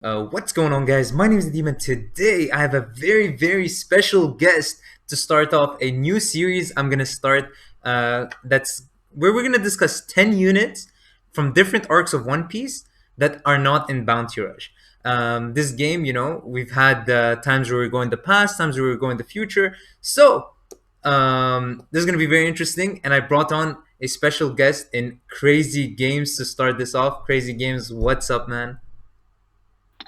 What's going on, guys? My name is Nadim, and today I have a very special guest to start off a new series I'm gonna start. That's where we're gonna discuss 10 units from different arcs of One Piece that are not in Bounty Rush. This game, we've had times where we're going the past, times where we're going the future. So this is gonna be very interesting, and I brought on a special guest in Krazy Games to start this off. Krazy Games, what's up, man?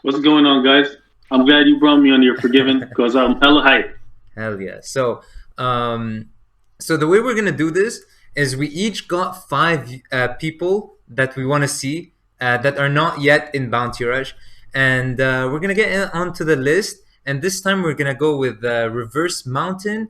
What's going on, guys? I'm glad you brought me on your Forgiven because I'm hella hyped. Hell yeah. So the way we're gonna do this is we each got five people that we want to see that are not yet in Bounty Rush, and we're gonna get onto the list. And this time we're gonna go with Reverse Mountain,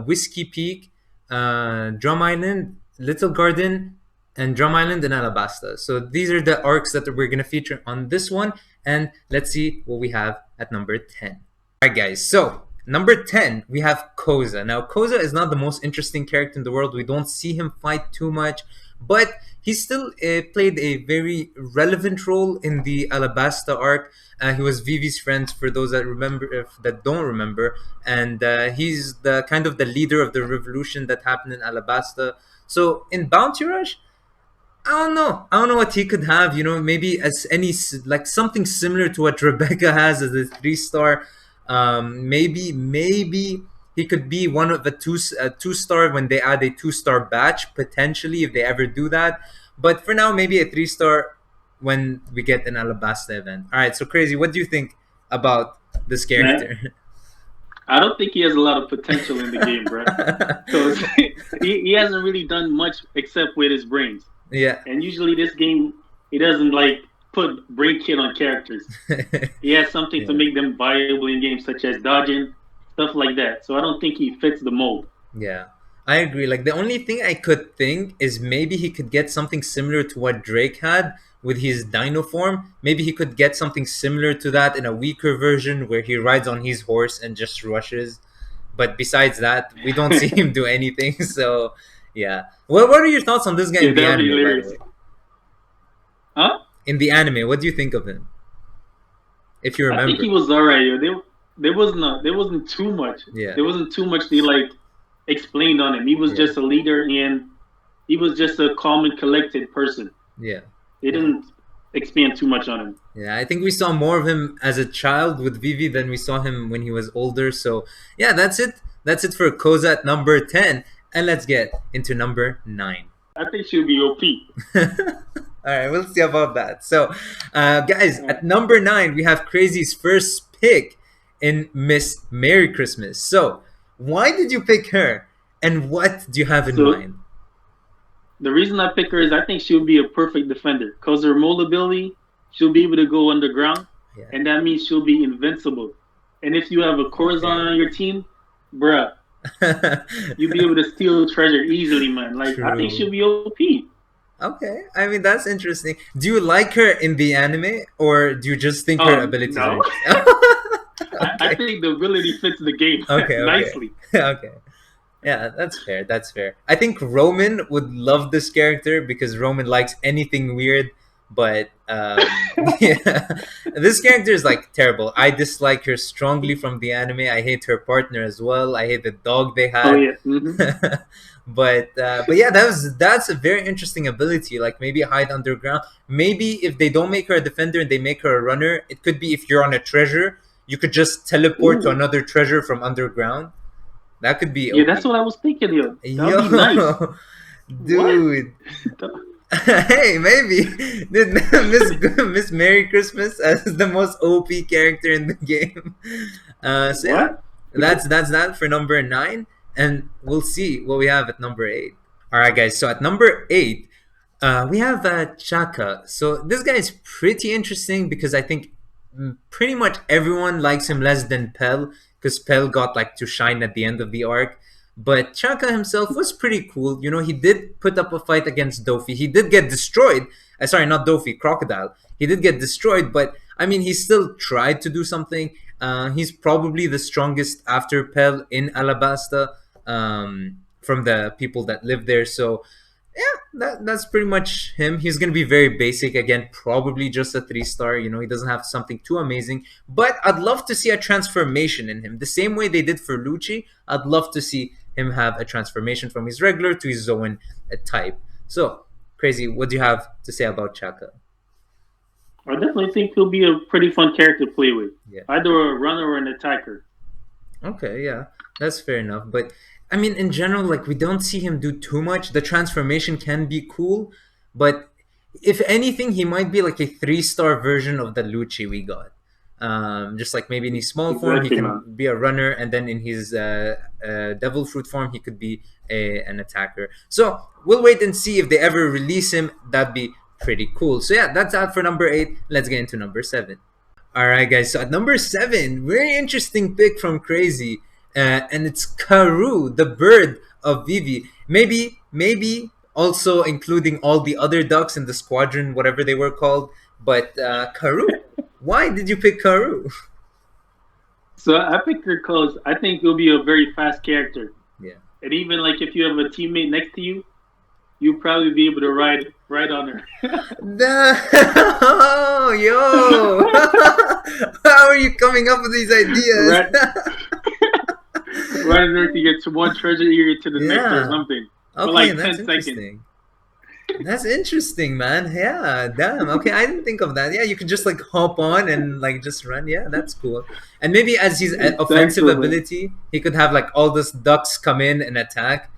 Whiskey Peak, Drum Island, Little Garden, and Drum Island and Alabasta. So these are the arcs that we're gonna feature on this one, and let's see what we have at number 10. All right, guys. So number 10, we have Koza. Now, Koza is not the most interesting character in the world. We don't see him fight too much, but he still played a very relevant role in the Alabasta arc. He was Vivi's friend, for those that remember, if that don't remember, and he's the kind of the leader of the revolution that happened in Alabasta. So in Bounty Rush, I don't know. I don't know what he could have. Maybe as like something similar to what Rebecca has as a 3 star. Maybe he could be one of the two star when they add a 2 star batch potentially if they ever do that. But for now, maybe a 3 star when we get an Alabasta event. All right. So Krazy, what do you think about this Man, character? I don't think he has a lot of potential in the game, bro. Because he hasn't really done much except with his brains. Yeah. And usually this game, he doesn't like put brain kit on characters. He has something to Yeah. make them viable in games such as dodging, stuff like that. So I don't think he fits the mold. Yeah, I agree. Like the only thing I could think is maybe he could get something similar to what Drake had with his dino form. Maybe he could get something similar to that in a weaker version where he rides on his horse and just rushes. But besides that, we don't see him do anything. So, yeah. Well, what are your thoughts on this guy Yeah, in the that'd be anime, by the hilarious. way? Huh? In the anime, what do you think of him? If you I think remember. he was alright. There wasn't too much. Yeah, There wasn't too much they like explained on him. He was yeah, just a leader and he was just a calm and collected person. yeah, They yeah. didn't expand too much on him. Yeah, I think we saw more of him as a child with Vivi than we saw him when he was older. So, yeah, that's it. That's it for Koza at number 10. And let's get into number 9. I think she'll be OP. All right, we'll see about that. So, guys, at number 9, we have Crazy's first pick in Miss Merry Christmas. So, why did you pick her? And what do you have in So mind? the reason I pick her is I think she'll be a perfect defender because her moldability, she'll be able to go underground, Yeah. and that means she'll be invincible. And if you have a Corazon Okay. on your team, bruh, you'll be able to steal treasure easily, man. Like I think True. she'll be OP. Okay, I mean that's interesting. Do you like her in the anime, or do you just think her Oh abilities are no, interesting? I Okay, think the ability fits the game okay, nicely. okay. Yeah, that's fair. That's fair. I think Roman would love this character because Roman likes anything weird. But yeah, this character is like terrible. I dislike her strongly from the anime. I hate her partner as well. I hate the dog they Oh had. yeah. But yeah, that's a very interesting ability. Like maybe hide underground. Maybe if they don't make her a defender and they make her a runner, it could be if you're on a treasure, you could just teleport to Ooh. another treasure from underground. That could be Yeah, that's OP. what I was thinking, yo. That would be nice. Yo, What? dude. Hey, maybe did Miss Merry Christmas as the most OP character in the game. So yeah, What? that's that for number 9, and we'll see what we have at number 8. All right, guys. So at number 8, we have Chaka. So this guy is pretty interesting because I think pretty much everyone likes him less than Pell because Pell got like to shine at the end of the arc. But Chaka himself was pretty cool. He did put up a fight against Dofi. He did get destroyed. Sorry, not Dofi, Crocodile. He did get destroyed, but I mean, he still tried to do something. He's probably the strongest after Pell in Alabasta from the people that live there. So That's pretty much him. He's gonna be very basic again, probably just a 3 star. He doesn't have something too amazing, but I'd love to see a transformation in him, the same way they did for Lucci. I'd love to see him have a transformation from his regular to his Zoan type. So, Crazy, what do you have to say about Chaka? I definitely think he'll be a pretty fun character to play with, Yeah. either a runner or an attacker. Okay, yeah, that's fair enough. But I mean, in general, like we don't see him do too much. The transformation can be cool, but if anything, he might be like a 3 star version of the Lucci we got. Just like maybe in his small form, he Exactly, can man. be a runner, and then in his devil fruit form, he could be an attacker. So we'll wait and see if they ever release him. That'd be pretty cool. So yeah, that's out for number 8. Let's get into number 7. All right, guys. So at number 7, very interesting pick from Krazy, and it's Karu, the bird of Vivi. Maybe also including all the other ducks in the squadron, whatever they were called. But Karu, why did you pick Karu? So I picked her because I think he'll be a very fast character, Yeah. and even like if you have a teammate next to you, you'll probably be able to ride on her. Oh, yo! How are you coming up with these ideas? Right, riding her to get from one treasure area to the next or Yeah. something for Okay, like that's 10 seconds. interesting. That's interesting, man. Yeah, damn. Okay, I didn't think of that. Yeah, you could just like hop on and like just run. Yeah, that's cool. And maybe as his offensive Exactly, man. ability, he could have like all those ducks come in and attack.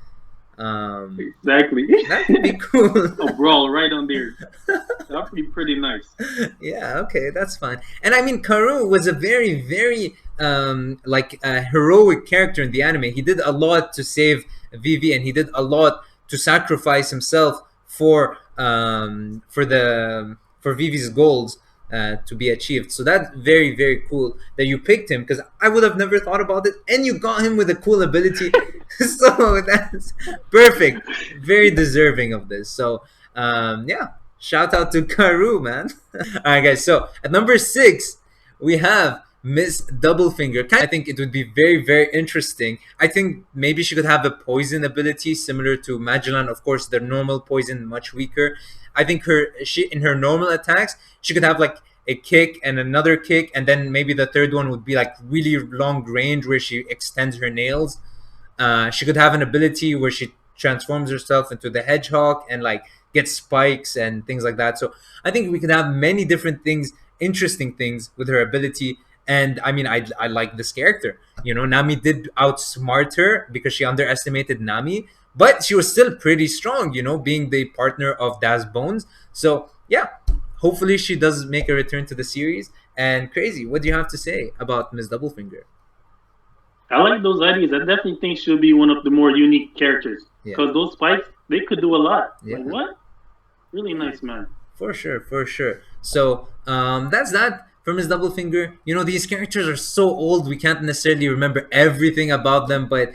Um, Exactly. that could be cool. A brawl right on there. That'd be pretty nice. Yeah, okay, that's fine. And I mean, Karu was a very, very like a heroic character in the anime. He did a lot to save Vivi, and he did a lot to sacrifice himself for Vivi's goals to be achieved. So that's very, very cool that you picked him, because I would have never thought about it, and you got him with a cool ability. So that's perfect. Very deserving of this. So yeah, shout out to Karu, man. All right, guys. So at number 6, we have Miss Doublefinger. I think it would be very, very interesting. I think maybe she could have a poison ability similar to Magellan. Of course, the normal poison much weaker. I think she in her normal attacks she could have like a kick and another kick, and then maybe the third one would be like really long range where she extends her nails. She could have an ability where she transforms herself into the hedgehog and like gets spikes and things like that. So I think we could have many different things, interesting things with her ability. And I mean, I like this character. Nami did outsmart her because she underestimated Nami, but she was still pretty strong. Being the partner of Daz Bones. So yeah, hopefully she does make a return to the series. And Crazy, what do you have to say about Miss Doublefinger? I like those ideas. I definitely think she'll be one of the more unique characters Yeah, because those spikes they could do a lot. yeah. Like what? Really nice, man. For sure, for sure. So that's that for Miss Doublefinger. These characters are so old we can't necessarily remember everything about them, but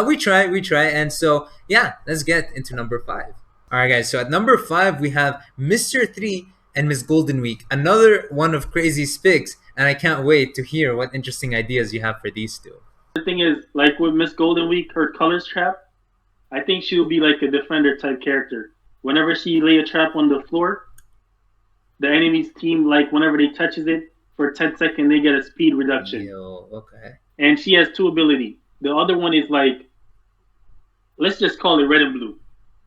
we try, and so yeah, let's get into number 5. All right, guys. So at number 5 we have Mr. Three and Miss Golden Week, another one of Crazy's picks, and I can't wait to hear what interesting ideas you have for these two. The thing is, like with Miss Golden Week, her colors trap. I think she'll be like a defender type character. Whenever she lay a trap on the floor, the enemy's team, like whenever they touches it for 10 seconds, they get a speed reduction. Yo, okay. And she has two ability. The other one is like, let's just call it red and blue.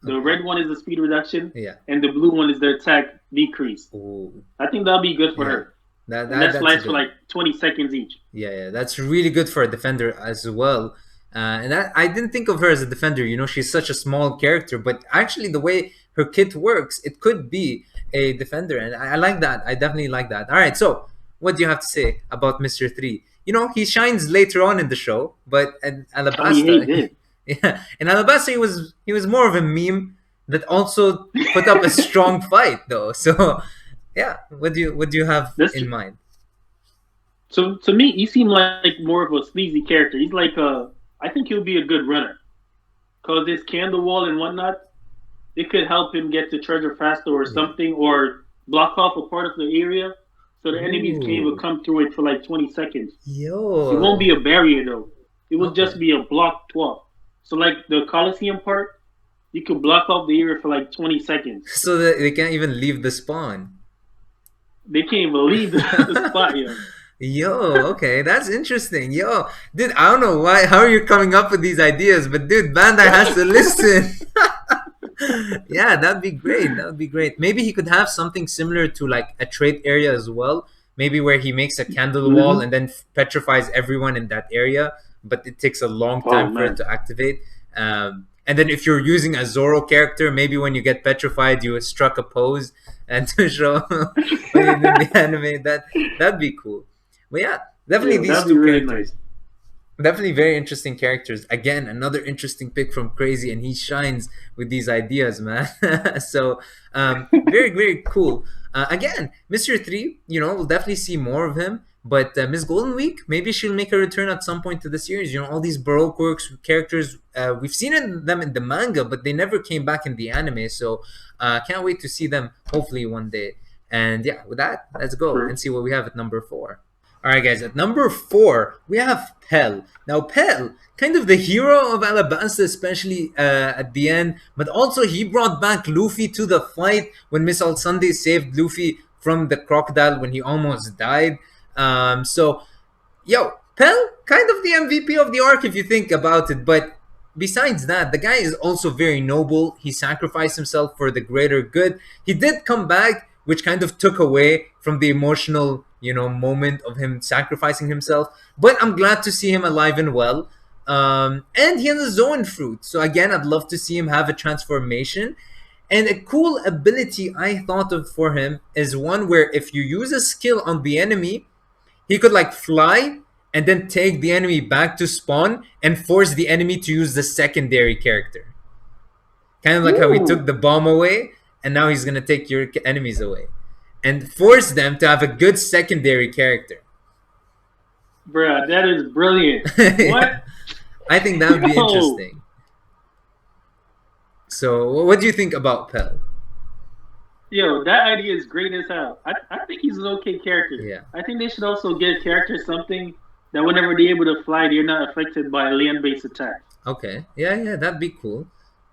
The Okay. red one is the speed reduction, Yeah. and the blue one is the attack decrease. Ooh. I think that'll be good for Yeah. her. That, And that that that's lasts for good. like 20 seconds each. Yeah, that's really good for a defender as well. And I didn't think of her as a defender. She's such a small character, but actually, the way her kit works, it could be a defender, and I like that. I definitely like that. All right, so what do you have to say about Mister Three? He shines later on in the show, but in Oh, yeah, he Alabasta, did. yeah, in Alabasta, he was more of a meme that also put up a strong fight, though. So, yeah, what do you have This in mind? So to me, he seemed like more of a sleazy character. He's like a, I think he'll be a good runner because this candle wall and whatnot, it could help him get to treasure faster or Yeah. something, or block off a part of the area so the enemies can't even Ooh. come through it for like 20 seconds. It won't be Yo. a barrier though. It will Okay. just be a blocked wall. So like the Coliseum part, You could block off the area for like 20 seconds. So that they can't even leave the spawn. They can't even leave the spot, yo. Yo, okay, that's interesting. Yo, dude, I don't know why. How are you coming up with these ideas? But dude, Bandai has to listen. Yeah, that'd be great. That would be great. Maybe he could have something similar to like a trade area as well. Maybe where he makes a candle wall Mm-hmm. and then petrifies everyone in that area, but it takes a long Oh time for it man. to activate. And then if you're using a Zoro character, maybe when you get petrified, you struck a pose and to show when you did the anime. That'd be cool. But yeah, definitely Yeah, these that'd be two really characters. nice. Definitely very interesting characters. Again, another interesting pick from Krazy, and he shines with these ideas, man. So, very, very cool. Again, Mr. 3, we'll definitely see more of him. But Miss Golden Week, maybe she'll make a return at some point to the series. All these Baroque works characters, we've seen them in the manga, but they never came back in the anime. So, can't wait to see them hopefully one day. And yeah, with that, let's go True. and see what we have at number 4. All right, guys. At number 4, we have Pell. Now, Pell, kind of the hero of Alabasta, especially at the end, but also he brought back Luffy to the fight when Miss All Sunday saved Luffy from the crocodile when he almost died. So, yo, Pell, kind of the MVP of the arc if you think about it. But besides that, the guy is also very noble. He sacrificed himself for the greater good. He did come back, which kind of took away from the emotional, moment of him sacrificing himself. But I'm glad to see him alive and well. And he has a Zoan fruit. So again, I'd love to see him have a transformation. And a cool ability I thought of for him is one where if you use a skill on the enemy, he could like fly and then take the enemy back to spawn and force the enemy to use the secondary character. Kind of like how he took Ooh, the bomb away and now he's gonna take your enemies away. And force them to have a good secondary character. bruh, that is brilliant. What? Yeah. I think that would be Yo, interesting. So, what do you think about Pell? yo, that idea is great as hell. I think he's an okay character. Yeah. I think they should also give characters something that whenever they're able to fly, they're not affected by land-based attacks. Okay. Yeah, yeah, that'd be cool.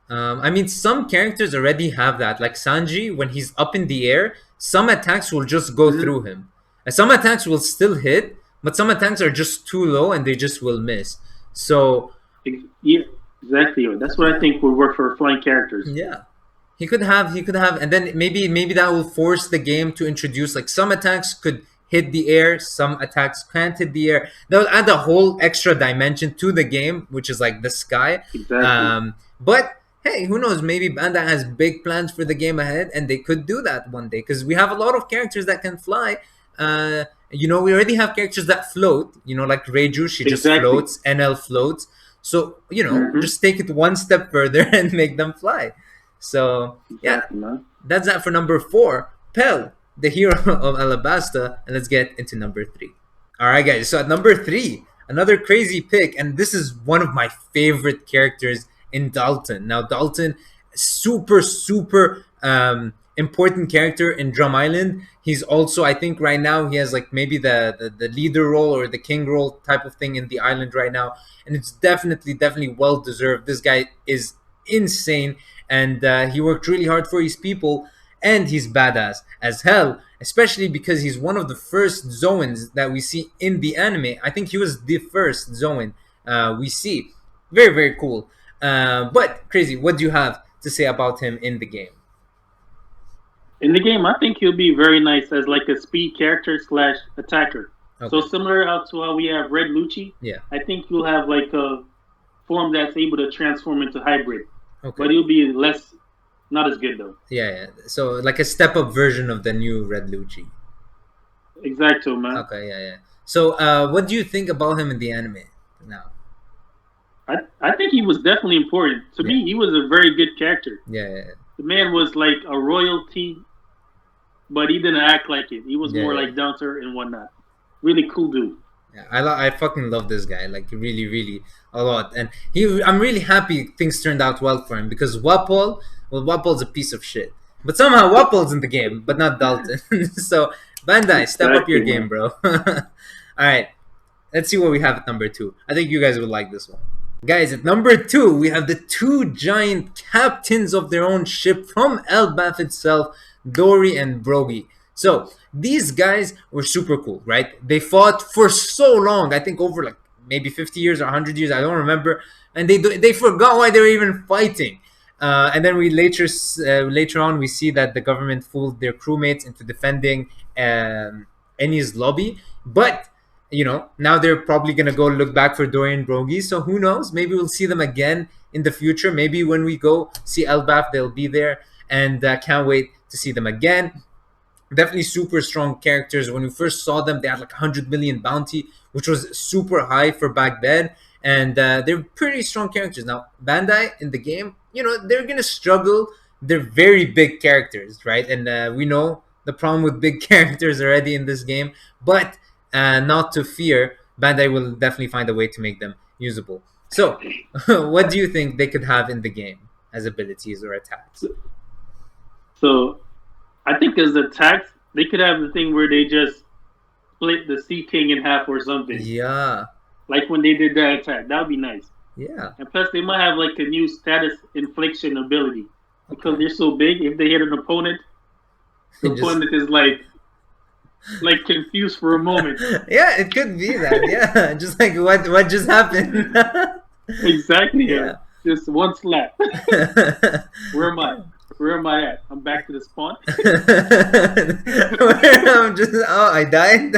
I mean, some characters already have that. Like Sanji, when he's up in the air, some attacks will just go Mm-hmm. through him. And some attacks will still hit, but some attacks are just too low and they just will miss. So, Yeah, exactly. Yo. That's what I think would work for flying characters. yeah. He could have, and then maybe that will force the game to introduce like some attacks could hit the air, some attacks can't hit the air. That will add a whole extra dimension to the game, which is like the sky. Exactly. But hey, who knows? Maybe Bandai has big plans for the game ahead, and they could do that one day because we have a lot of characters that can fly. We already have characters that float. Like Reiju, she just Exactly. floats. NL floats. So Mm-hmm. just take it one step further and make them fly. So yeah, Exactly, man. that's that for number 4. Pell, the hero of Alabasta, and let's get into number 3. All right, guys. So at number 3, another crazy pick, and this is one of my favorite characters in Dalton. Now, Dalton, super super important character in Drum Island. He's also, I think, right now he has like maybe the leader role or the king role type of thing in the island right now, and it's definitely well deserved. This guy is insane, and he worked really hard for his people, and he's badass as hell, especially because he's one of the first Zoans that we see in the anime. I think he was the first Zoan we see. Very, very cool. But, Crazy, what do you have to say about him in the game? In the game, I think he'll be very nice as like a speed character slash attacker. So Okay. similar to how we have Red Lucci, Yeah. I think you'll have like a form that's able to transform into hybrid, Okay. but he'll be less, not as good though. Yeah, yeah. So, like a step up version of the new Red Lucci. Exacto, man. Okay, yeah, yeah. So, what do you think about him in the anime now? I think he was definitely important. To Yeah. me, he was a very good character. Yeah, yeah, The man was like a royalty, but he didn't act like it. He was yeah, more yeah. like down to earth and whatnot. Really cool dude. Yeah, I fucking love this guy, like really, really a lot, and I'm really happy things turned out well for him because Wapol's a piece of shit, but somehow Wapol's in the game, but not Dalton. So Bandai, step up your Exactly, game, man. bro. All right, let's see what we have at number 2. I think you guys would like this one. Guys, at number two, we have the two giant captains of their own ship from Elbaf itself, Dory and Brogy. So these guys were super cool, right? They fought for so long. I think over like maybe 50 years or 100 years. I don't remember. And they forgot why they were even fighting. And then we later on we see that the government fooled their crewmates into defending Eni's lobby, but now they're probably gonna go look back for Dorian Brogy. So who knows? Maybe we'll see them again in the future. Maybe when we go see Elbaf, they'll be there, and can't wait to see them again. Definitely super strong characters. When we first saw them, they had like 100 million bounty, which was super high for back then, and they're pretty strong characters. Now Bandai in the game, they're gonna struggle. They're very big characters, right? And we know the problem with big characters already in this game, but not to fear, Bandai will definitely find a way to make them usable. So, what do you think they could have in the game as abilities or attacks? So I think as attacks, they could have the thing where they just split the Sea King in half or something. Yeah, Like when they did that attack. That would be nice. yeah. And plus, they might have like a new status infliction ability. Because Okay. they're so big, if they hit an opponent, the Just opponent is like confused for a moment. yeah, it could be that. Yeah, just like what just happened. Exactly. Yeah. Yeah. Just one slap. Where am I? Where am I at? I'm back to the spawn. I'm just I died.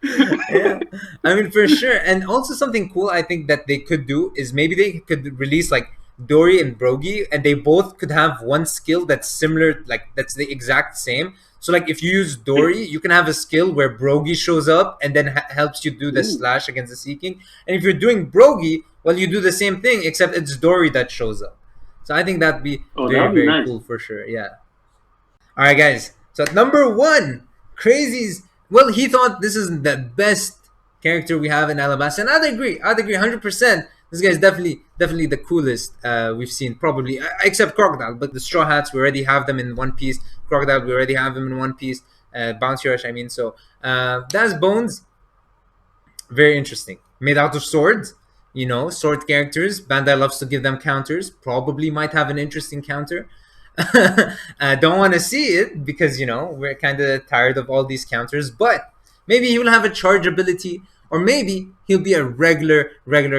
Yeah, I mean for sure. And also something cool I think that they could do is maybe they could release like Dory and Brogy, and they both could have one skill that's similar, like that's the exact same. So like if you use Dory, you can have a skill where Brogy shows up and then helps you do the Ooh. slash against the Seeking. And if you're doing Brogy, well, you do the same thing except it's Dory that shows up. So I think that'd be Oh, that very would be very nice. cool for sure. Yeah. All right, guys. So at number one, Krazy's. Well, he thought this is the best character we have in Alabasta, and I'd agree. I'd agree 100%. This guy's definitely the coolest we've seen, probably except Crocodile. But the Straw Hats, we already have them in One Piece. Crocodile, we already have them in One Piece. Bouncy Rush, I mean. So that's Bones. Very interesting. Made out of swords. Sword characters. Bandai loves to give them counters. Probably might have an interesting counter. I don't want to see it because we're kind of tired of all these counters. But maybe he will have a charge ability, or maybe he'll be a regular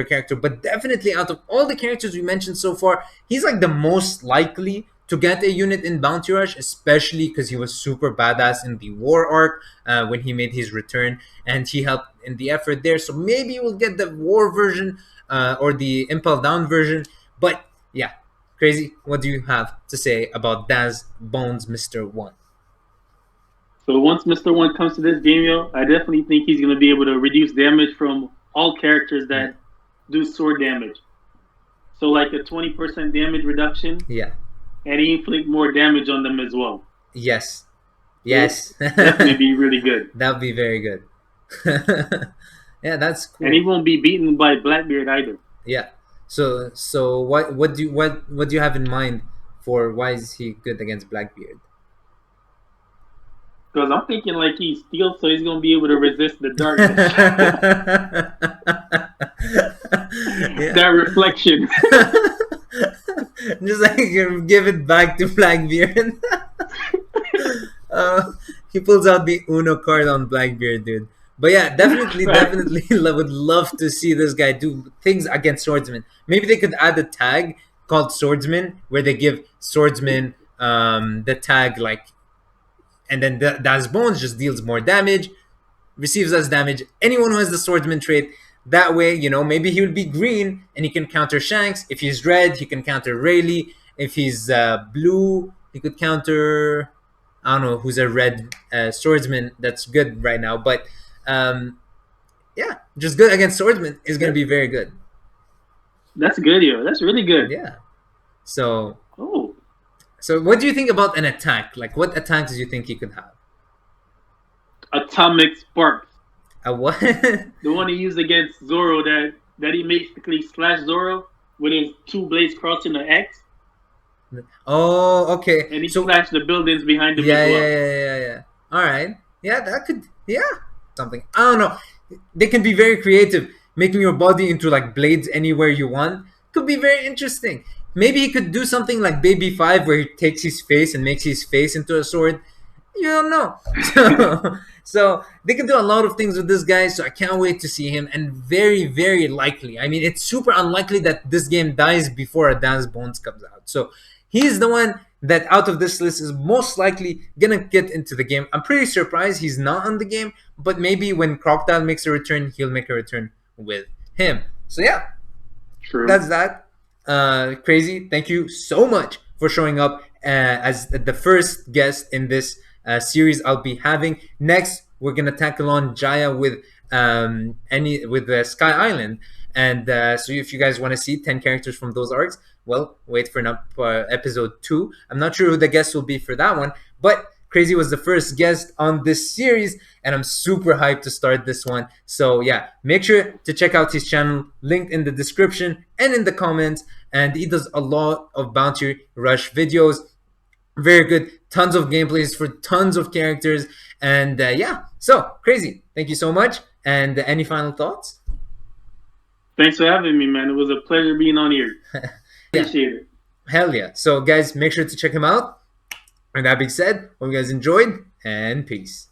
character. But definitely, out of all the characters we mentioned so far, he's like the most likely to get a unit in Bounty Rush, especially because he was super badass in the War arc when he made his return, and he helped in the effort there. So maybe we'll get the War version or the Impel Down version. But yeah, Krazy, what do you have to say about Daz Bones Mr. One? So once Mr. One comes to this game, yo, I definitely think he's gonna be able to reduce damage from all characters Yeah. that do sword damage. So like a 20% damage reduction, Yeah. and he inflict more damage on them as well. Yes. It'll Yes. definitely be really good. That would be very good. Yeah, that's And he cool. won't be beaten by Blackbeard either. Yeah. So what do you have in mind for why is he good against Blackbeard? Because I'm thinking like he's steel, so he's gonna be able to resist the darkness. Yeah. That reflection. Just like you give it back to Blackbeard. uh, he pulls out the Uno card on Blackbeard, dude. But yeah, definitely would love to see this guy do things against swordsmen. Maybe they could add a tag called Swordsman, where they give Swordsman the tag like, and then Das Bones just deals more damage, receives less damage. Anyone who has the Swordsman trait, that way, maybe he would be green and he can counter Shanks. If he's red, he can counter Rayleigh. If he's blue, he could counter. I don't know who's a red swordsman that's good right now, but um, yeah, just good against swordsman is going to be very good. That's good, yo. That's really good. Yeah. So, Oh, so what do you think about an attack? Like, what attacks do you think he could have? Atomic Sparks. A what? The one he used against Zoro that he basically slashed Zoro with his two blades crossing the X, Oh, okay. and he So slashed the buildings behind him yeah, as yeah, well. yeah. All right. Yeah, that could. Yeah, something. I don't know. They can be very creative. making your body into like blades anywhere you want could be very interesting. Maybe he could do something like Baby Five, where he takes his face and makes his face into a sword. You don't know. So they can do a lot of things with this guy. So I can't wait to see him. And very, very likely. I mean, it's super unlikely that this game dies before a Dance Bones comes out. So he's the one that out of this list is most likely gonna get into the game. I'm pretty surprised he's not on the game, but maybe when Crocodile makes a return, he'll make a return with him. So yeah, True. that's that. Krazy, thank you so much for showing up as the first guest in this series I'll be having. Next, we're gonna tackle on Jaya with Sky Island, and so if you guys want to see 10 characters from those arcs, well, wait for episode 2. I'm not sure who the guest will be for that one, but Krazy was the first guest on this series, and I'm super hyped to start this one. So yeah, make sure to check out his channel, linked in the description and in the comments. And he does a lot of Bounty Rush videos. Very good, tons of gameplays for tons of characters, and yeah. So Krazy, thank you so much. And any final thoughts? Thanks for having me, man. It was a pleasure being on here. Yeah, Appreciate it. hell yeah. So guys, make sure to check him out. And that being said, hope you guys enjoyed, and peace.